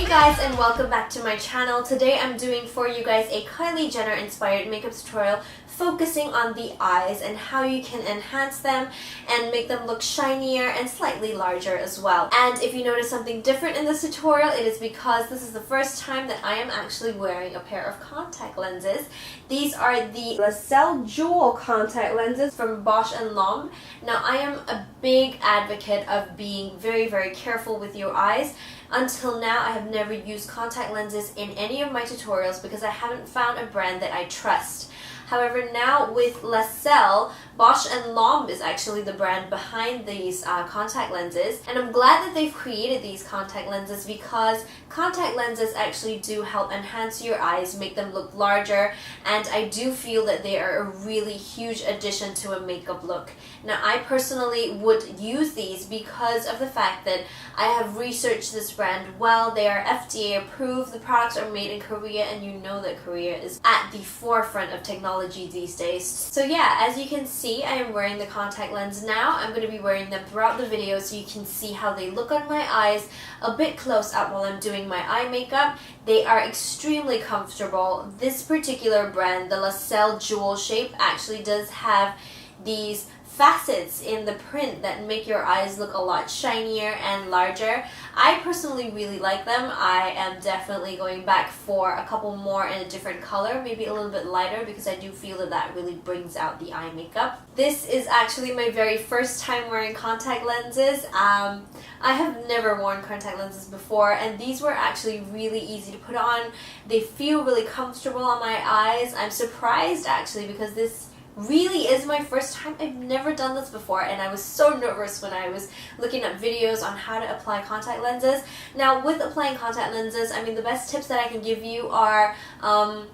guys, and welcome back to my channel. Today I'm doing for you guys a Kylie Jenner inspired makeup tutorial focusing on the eyes and how you can enhance them and make them look shinier and slightly larger as well. And if you notice something different in this tutorial, it is because this is the first time that I am actually wearing a pair of contact lenses. These are the Lacelle Jewel contact lenses from Bausch and Lomb. Now I am a big advocate of being very careful with your eyes. Until now, I have never used contact lenses in any of my tutorials because I haven't found a brand that I trust. However, now with Lacelle, Bausch and Lomb is actually the brand behind these contact lenses, and I'm glad that they've created these contact lenses because contact lenses actually do help enhance your eyes, make them look larger, and I do feel that they are a really huge addition to a makeup look. Now, I personally would use these because of the fact that I have researched this brand well. They are FDA approved, the products are made in Korea, and you know that Korea is at the forefront of technology these days. So yeah, as you can see, I am wearing the contact lens now. I'm going to be wearing them throughout the video so you can see how they look on my eyes a bit close up while I'm doing my eye makeup. They are extremely comfortable. This particular brand, the Lacelle Jewel shape, actually does have these facets in the print that make your eyes look a lot shinier and larger. I personally really like them. I am definitely going back for a couple more in a different color, maybe a little bit lighter, because I do feel that that really brings out the eye makeup. This is actually my very first time wearing contact lenses. I have never worn contact lenses before, and these were actually really easy to put on. They feel really comfortable on my eyes. I'm surprised actually because this really is my first time. I've never done this before, and I was so nervous when I was looking up videos on how to apply contact lenses. Now, with applying contact lenses, I mean, the best tips that I can give you are kind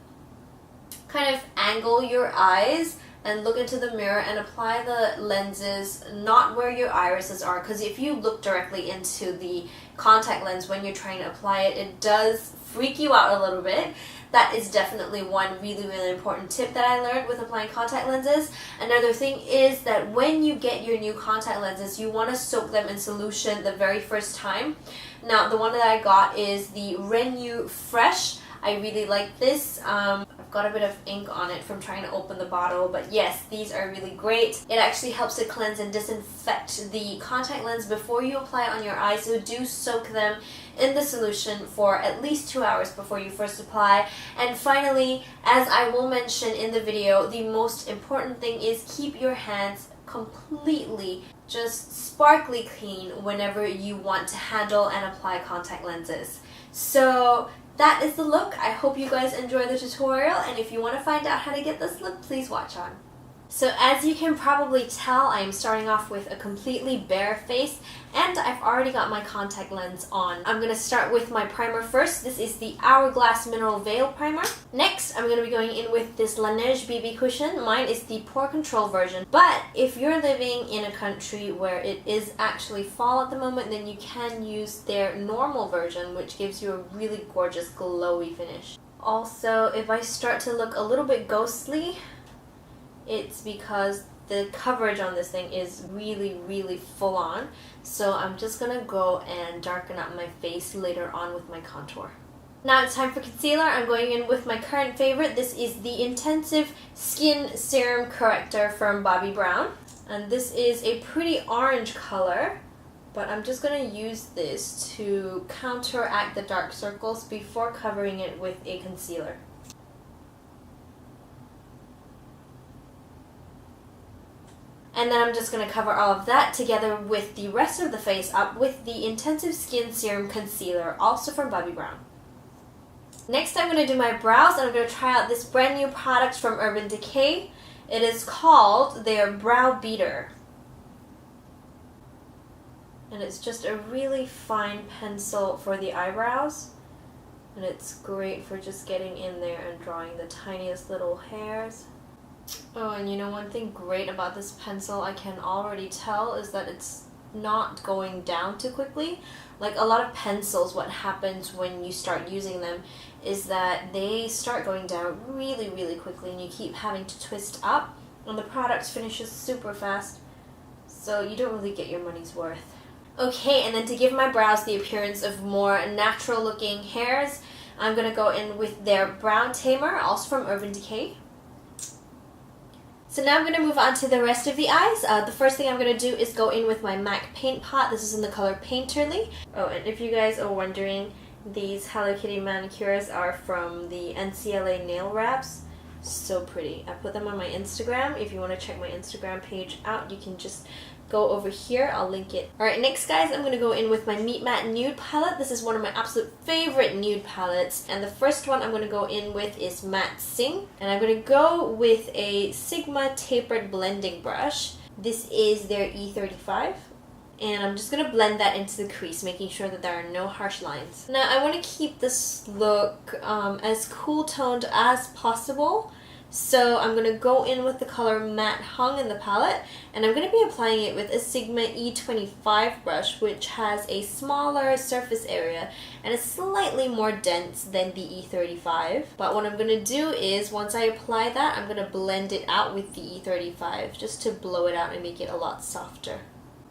of angle your eyes and look into the mirror and apply the lenses not where your irises are, because if you look directly into the contact lens when you're trying to apply it, it does freak you out a little bit. That is definitely one really important tip that I learned with applying contact lenses. Another thing is that when you get your new contact lenses, you want to soak them in solution the very first time. Now, the one that I got is the Renew Fresh. I really like this. I've got a bit of ink on it from trying to open the bottle, but yes, these are really great. It actually helps to cleanse and disinfect the contact lens before you apply it on your eyes, so do soak them in the solution for at least 2 hours before you first apply. And finally, as I will mention in the video, the most important thing is keep your hands completely just sparkly clean whenever you want to handle and apply contact lenses. So that is the look. I hope you guys enjoy the tutorial, and if you want to find out how to get this look, please watch on. So as you can probably tell, I am starting off with a completely bare face, and I've already got my contact lens on. I'm going to start with my primer first. This is the Hourglass Mineral Veil Primer. Next, I'm going to be going in with this Laneige BB Cushion. Mine is the Pore Control version, but if you're living in a country where it is actually fall at the moment, then you can use their normal version, which gives you a really gorgeous glowy finish. Also, if I start to look a little bit ghostly, it's because the coverage on this thing is really full on. So I'm just gonna go and darken up my face later on with my contour. Now it's time for concealer. I'm going in with my current favorite. This is the Intensive Skin Serum Corrector from Bobbi Brown. And this is a pretty orange color, but I'm just gonna use this to counteract the dark circles before covering it with a concealer. And then I'm just going to cover all of that together with the rest of the face up with the Intensive Skin Serum Concealer, also from Bobbi Brown. Next, I'm going to do my brows, and I'm going to try out this brand new product from Decay. It is called their Brow Beater. And it's just a really fine pencil for the eyebrows. And it's great for just getting in there and drawing the tiniest little hairs. Oh, and you know, one thing great about this pencil I can already tell is that it's not going down too quickly. Like a lot of pencils, what happens when you start using them is that they start going down really quickly, and you keep having to twist up, and the product finishes super fast, so you don't really get your money's worth. Okay, and then to give my brows the appearance of more natural looking hairs, I'm going to go in with their Brown Tamer, also from Urban Decay. So now I'm going to move on to the rest of the eyes. The first thing I'm going to do is go in with my MAC Paint Pot. This is in the color Painterly. Oh, and if you guys are wondering, these Hello Kitty manicures are from the NCLA nail wraps. So pretty. I put them on my Instagram. If you want to check my Instagram page out, you can just go over here. I'll link it. Alright, next guys, I'm going to go in with my Meet Matte Nude palette. This is one of my absolute favorite nude palettes. And the first one I'm going to go in with is Matte Sing. And I'm going to go with a Sigma tapered blending brush. This is their E35. And I'm just going to blend that into the crease, making sure that there are no harsh lines. Now I want to keep this look as cool toned as possible. So I'm going to go in with the color Matte Hung in the palette, and I'm going to be applying it with a Sigma E25 brush, which has a smaller surface area and is slightly more dense than the E35. But what I'm going to do is, once I apply that, I'm going to blend it out with the E35 just to blow it out and make it a lot softer.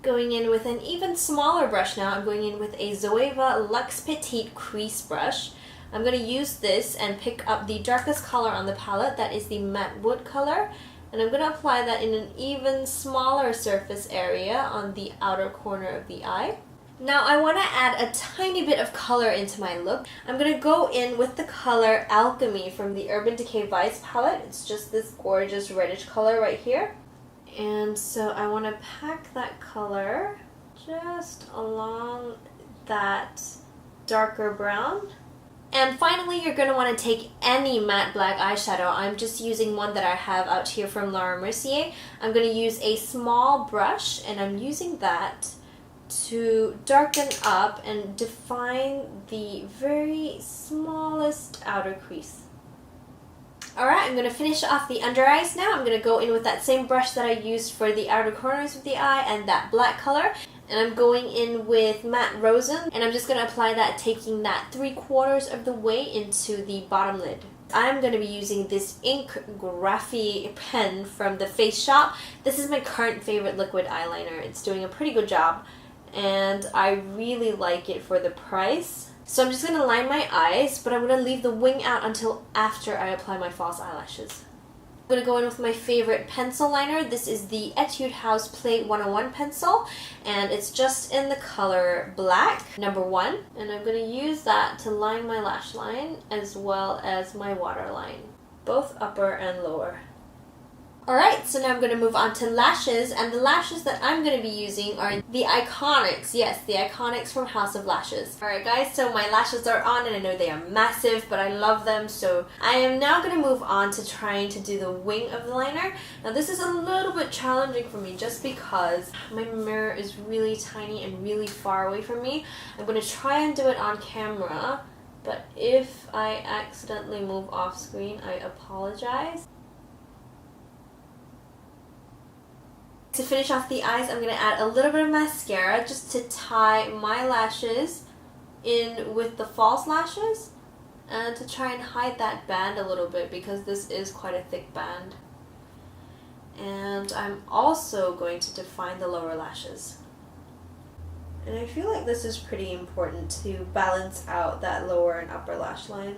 Going in with an even smaller brush now, I'm going in with a Zoeva Luxe Petite Crease Brush. I'm going to use this and pick up the darkest color on the palette, that is the Matte Wood color, and I'm going to apply that in an even smaller surface area on the outer corner of the eye. Now I want to add a tiny bit of color into my look. I'm going to go in with the color Alchemy from the Urban Decay Vice palette. It's just this gorgeous reddish color right here. And so I want to pack that color just along that darker brown. And finally, you're going to want to take any matte black eyeshadow. I'm just using one that I have out here from Laura Mercier. I'm going to use a small brush, and I'm using that to darken up and define the very smallest outer crease. Alright, I'm going to finish off the under eyes now. I'm going to go in with that same brush that I used for the outer corners of the eye and that black color. And I'm going in with Matte Rosen, and I'm just going to apply that, taking that 3/4 of the way into the bottom lid. I'm going to be using this ink Graffi pen from the Face Shop. This is my current favorite liquid eyeliner. It's doing a pretty good job, and I really like it for the price. So I'm just going to line my eyes, but I'm going to leave the wing out until after I apply my false eyelashes. I'm going to go in with my favorite pencil liner. This is the Etude House Plate 101 pencil, and it's just in the color black, number 1. And I'm going to use that to line my lash line as well as my waterline, both upper and lower. Alright, so now I'm going to move on to lashes, and the lashes that I'm going to be using are the Iconics. Yes, the Iconics from House of Lashes. Alright guys, so my lashes are on, and I know they are massive, but I love them, so I am now going to move on to trying to do the wing of the liner. Now this is a little bit challenging for me just because my mirror is really tiny and really far away from me. I'm going to try and do it on camera, but if I accidentally move off screen, I apologize. To finish off the eyes, I'm going to add a little bit of mascara just to tie my lashes in with the false lashes and to try and hide that band a little bit because this is quite a thick band. And I'm also going to define the lower lashes. And I feel like this is pretty important to balance out that lower and upper lash line.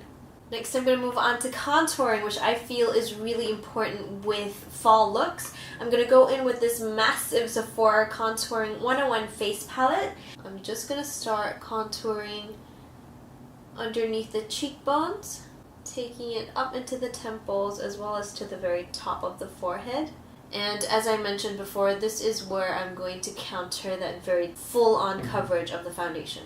Next, I'm going to move on to contouring, which I feel is really important with fall looks. I'm going to go in with this massive Sephora Contouring 101 face palette. I'm just going to start contouring underneath the cheekbones, taking it up into the temples as well as to the very top of the forehead. And as I mentioned before, this is where I'm going to counter that very full-on coverage of the foundation.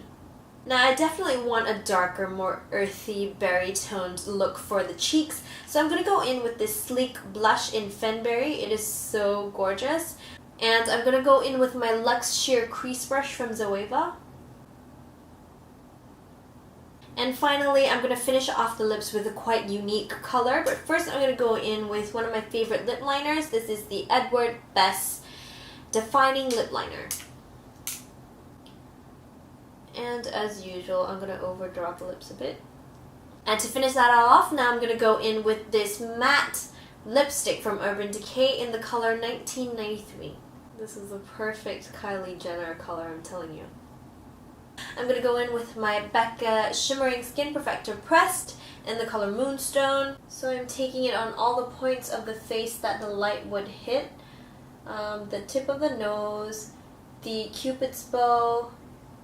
Now I definitely want a darker, more earthy, berry-toned look for the cheeks, so I'm going to go in with this sleek blush in Fenberry. It is so gorgeous. And I'm going to go in with my Luxe Sheer Crease Brush from Zoeva. And finally, I'm going to finish off the lips with a quite unique color, but first I'm going to go in with one of my favorite lip liners. This is the Edward Bess Defining Lip Liner. And as usual, I'm going to overdraw the lips a bit. And to finish that all off, now I'm going to go in with this matte lipstick from Urban Decay in the color 1993. This is the perfect Kylie Jenner color, I'm telling you. I'm going to go in with my Becca Shimmering Skin Perfector Pressed in the color Moonstone. So I'm taking it on all the points of the face that the light would hit. The tip of the nose, the Cupid's bow,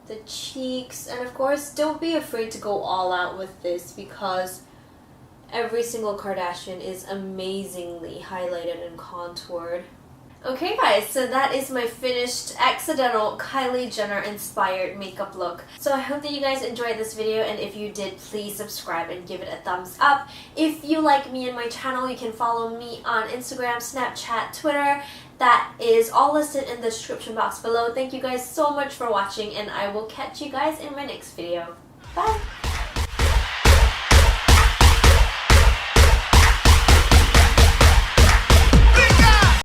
the cheeks, and of course don't be afraid to go all out with this because every single Kardashian is amazingly highlighted and contoured. Okay guys, so that is my finished accidental Kylie Jenner inspired makeup look. So I hope that you guys enjoyed this video, and if you did, please subscribe and give it a thumbs up. If you like me and my channel, you can follow me on Instagram, Snapchat, Twitter. That is all listed in the description box below. Thank you guys so much for watching, and I will catch you guys in my next video. Bye!